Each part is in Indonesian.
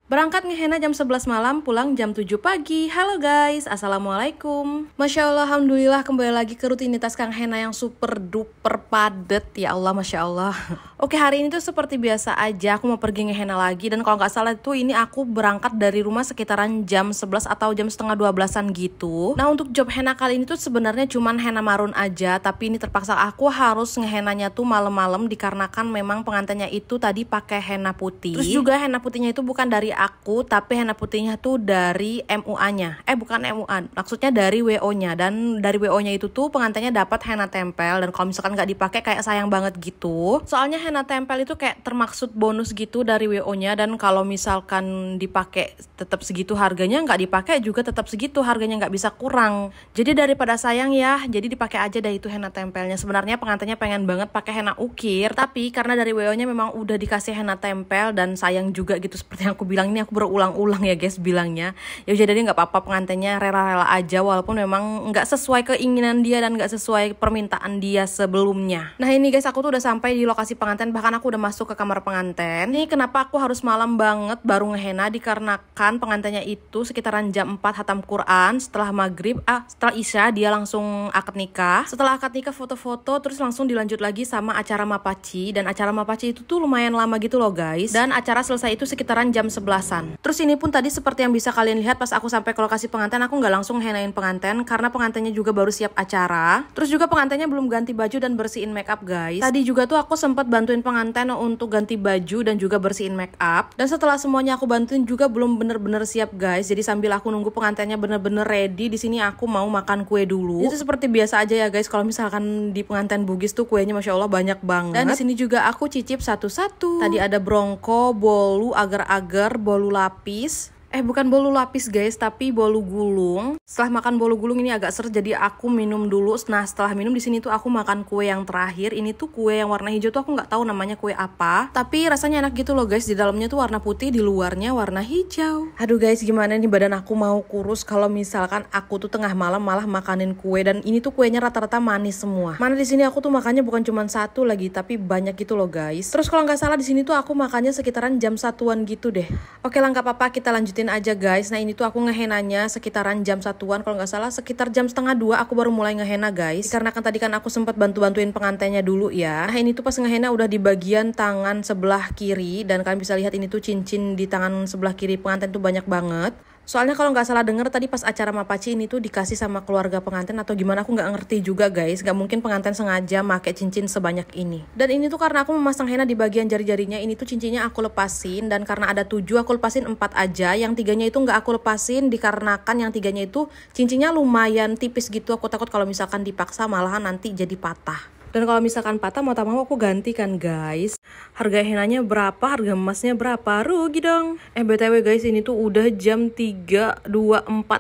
Berangkat ngehenna jam 11 malam, pulang jam 7 pagi. Halo guys, assalamualaikum. Masya Allah, alhamdulillah kembali lagi ke rutinitas Kang Hena yang super duper padet. Ya Allah, Masya Allah. Oke, hari ini tuh seperti biasa aja, aku mau pergi ngehenna lagi. Dan kalau nggak salah tuh ini aku berangkat dari rumah sekitaran jam 11 atau jam setengah 12-an gitu. Nah, untuk job henna kali ini tuh sebenarnya cuman henna marun aja. Tapi ini terpaksa aku harus ngehenanya tuh malam-malam dikarenakan memang pengantinnya itu tadi pakai henna putih. Terus juga henna putihnya itu bukan dari aku, tapi henna putihnya tuh dari MUA-nya. Bukan MUA, maksudnya dari WO-nya. Dan dari WO-nya itu tuh pengantinnya dapat henna tempel. Dan kalau misalkan nggak dipakai kayak sayang banget gitu. Soalnya henna tempel itu kayak termaksud bonus gitu dari WO-nya. Dan kalau misalkan dipakai tetap segitu harganya, nggak dipakai juga tetap segitu harganya, nggak bisa kurang. Jadi daripada sayang ya, jadi dipakai aja deh itu henna tempelnya. Sebenarnya pengantinnya pengen banget pakai henna ukir, tapi karena dari WO-nya memang udah dikasih henna tempel dan sayang juga gitu seperti yang aku bilang. Ini aku berulang-ulang ya guys bilangnya. Ya udah, jadi nggak apa-apa, pengantinnya rela-rela aja walaupun memang nggak sesuai keinginan dia dan nggak sesuai permintaan dia sebelumnya. Nah ini guys, aku tuh udah sampai di lokasi pengantin, bahkan aku udah masuk ke kamar pengantin. Ini kenapa aku harus malam banget baru ngehenna, dikarenakan pengantinnya itu sekitaran jam 4 hatam Quran, setelah maghrib, setelah isya dia langsung akad nikah. Setelah akad nikah foto-foto, terus langsung dilanjut lagi sama acara mapaci. Dan acara mapaci itu tuh lumayan lama gitu loh guys. Dan acara selesai itu sekitaran jam 11. Terus ini pun tadi seperti yang bisa kalian lihat pas aku sampai ke lokasi pengantin, aku nggak langsung henain pengantin karena pengantinnya juga baru siap acara. Terus juga pengantinnya belum ganti baju dan bersihin make up guys. Tadi juga tuh aku sempat bantuin pengantin untuk ganti baju dan juga bersihin make up. Dan setelah semuanya aku bantuin juga belum bener-bener siap guys. Jadi sambil aku nunggu pengantinnya bener-bener ready, di sini aku mau makan kue dulu. Itu seperti biasa aja ya guys. Kalau misalkan di pengantin Bugis tuh kuenya Masya Allah banyak banget. Dan di sini juga aku cicip satu-satu. Tadi ada brongko, bolu, agar-agar, bolu lapis. Bukan bolu lapis guys, tapi bolu gulung. Setelah makan bolu gulung ini agak ser, jadi aku minum dulu. Nah setelah minum di sini tuh aku makan kue yang terakhir. Ini tuh kue yang warna hijau tuh aku nggak tahu namanya kue apa, tapi rasanya enak gitu loh guys. Di dalamnya tuh warna putih, di luarnya warna hijau. Aduh guys, gimana nih badan aku mau kurus kalau misalkan aku tuh tengah malam malah makanin kue. Dan ini tuh kuenya rata-rata manis semua. Mana di sini aku tuh makannya bukan cuma satu lagi, tapi banyak gitu loh guys. Terus kalau nggak salah di sini tuh aku makannya sekitaran jam 1-an gitu deh. Oke lah, nggak apa-apa, kita lanjutin aja guys. Nah ini tuh aku ngehenanya sekitaran jam 1-an, kalau nggak salah sekitar jam setengah 2 aku baru mulai ngehenna guys. Karena kan tadi kan aku sempat bantuin pengantinnya dulu ya. Nah ini tuh pas ngehenna udah di bagian tangan sebelah kiri, dan kalian bisa lihat ini tuh cincin di tangan sebelah kiri pengantin tuh banyak banget. Soalnya kalau nggak salah denger tadi pas acara mapaci ini tuh dikasih sama keluarga pengantin atau gimana, aku nggak ngerti juga guys. Nggak mungkin pengantin sengaja make cincin sebanyak ini. Dan ini tuh karena aku memasang henna di bagian jari-jarinya, ini tuh cincinnya aku lepasin. Dan karena ada 7 aku lepasin 4 aja. Yang 3-nya itu nggak aku lepasin dikarenakan yang 3-nya itu cincinnya lumayan tipis gitu. Aku takut kalau misalkan dipaksa malahan nanti jadi patah. Dan kalau misalkan patah mau tak mau aku ganti kan guys. Harga hennanya berapa, harga emasnya berapa, rugi dong. BTW guys, ini tuh udah jam 3.24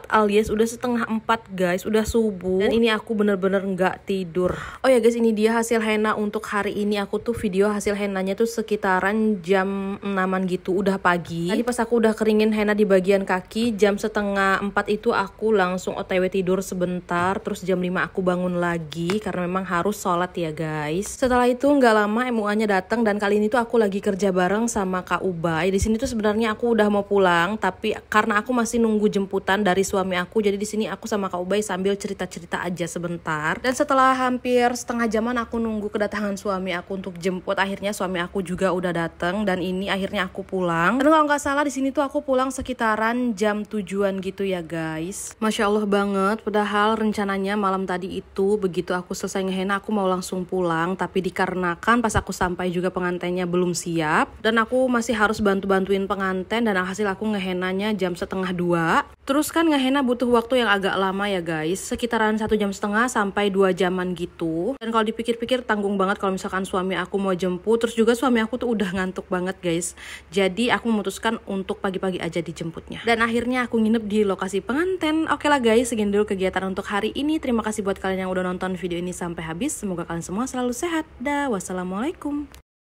alias udah setengah 4 guys, udah subuh. Dan ini aku bener-bener nggak tidur. Oh ya guys, ini dia hasil henna untuk hari ini. Aku tuh video hasil hennanya tuh sekitaran jam 6-an gitu, udah pagi. Tadi pas aku udah keringin henna di bagian kaki, jam setengah 4 itu aku langsung OTW tidur sebentar. Terus jam 5 aku bangun lagi karena memang harus sholat ya guys. Setelah itu nggak lama MUA-nya datang, dan kali ini tuh aku lagi kerja bareng sama Kak Ubay. Di sini tuh sebenarnya aku udah mau pulang, tapi karena aku masih nunggu jemputan dari suami aku, jadi di sini aku sama Kak Ubay sambil cerita-cerita aja sebentar. Dan setelah hampir setengah jaman aku nunggu kedatangan suami aku untuk jemput, akhirnya suami aku juga udah datang, dan ini akhirnya aku pulang. Dan kalau nggak salah di sini tuh aku pulang sekitaran jam 7-an gitu ya guys. Masya Allah banget, padahal rencananya malam tadi itu begitu aku selesai ngehenna aku mau langsung pulang, tapi dikarenakan pas aku sampai juga pengantinnya belum siap dan aku masih harus bantuin pengantin, dan hasil aku ngehenanya jam setengah 2. Terus kan ngehenna butuh waktu yang agak lama ya guys, sekitaran 1,5 jam sampai 2 jaman gitu. Dan kalau dipikir-pikir tanggung banget kalau misalkan suami aku mau jemput, terus juga suami aku tuh udah ngantuk banget guys. Jadi aku memutuskan untuk pagi-pagi aja dijemputnya, dan akhirnya aku nginep di lokasi pengantin. Oke lah guys, segini dulu kegiatan untuk hari ini. Terima kasih buat kalian yang udah nonton video ini sampai habis. Semoga kalian semua selalu sehat. Dah, wassalamualaikum.